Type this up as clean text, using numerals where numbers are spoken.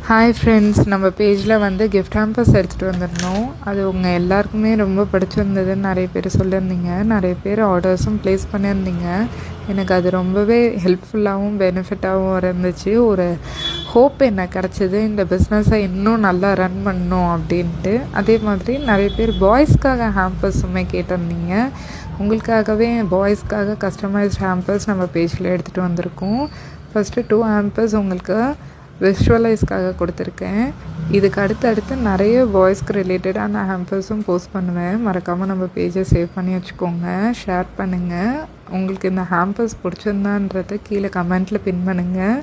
Hi friends, நம்ம பேஜில் வந்து கிஃப்ட் ஹேம்பர்ஸ் எடுத்துகிட்டு வந்துருந்தோம். அது உங்கள் எல்லாருக்குமே ரொம்ப பிடிச்சிருந்ததுன்னு நிறைய பேர் சொல்லியிருந்தீங்க. நிறைய பேர் ஆர்டர்ஸும் ப்ளேஸ் பண்ணியிருந்தீங்க. எனக்கு அது ரொம்பவே ஹெல்ப்ஃபுல்லாகவும் பெனிஃபிட்டாகவும் இருந்துச்சு. ஒரு ஹோப் எனக்கு கிடச்சிது, இந்த பிஸ்னஸை இன்னும் நல்லா ரன் பண்ணணும் அப்படின்ட்டு. அதே மாதிரி நிறைய பேர் பாய்ஸ்க்காக ஹேம்பர்ஸுமே கேட்டிருந்தீங்க. உங்களுக்காகவே பாய்ஸ்க்காக கஸ்டமைஸ்ட் ஹேம்பர்ஸ் நம்ம பேஜில் எடுத்துகிட்டு வந்திருக்கோம். ஃபஸ்ட்டு 2 ஹேம்பர்ஸ் உங்களுக்கு விஷுவலைஸ்க்காக கொடுத்துருக்கேன். இதுக்கு அடுத்தடுத்து நிறைய பாய்ஸ்க்கு ரிலேட்டடான ஹேம்பர்ஸும் போஸ்ட் பண்ணுவேன். மறக்காமல் நம்ம பேஜை சேவ் பண்ணி வச்சுக்கோங்க, ஷேர் பண்ணுங்கள். உங்களுக்கு இந்த ஹேம்பர்ஸ் பிடிச்சிருந்தான்றதை கீழே கமெண்ட்டில் பின் பண்ணுங்கள்.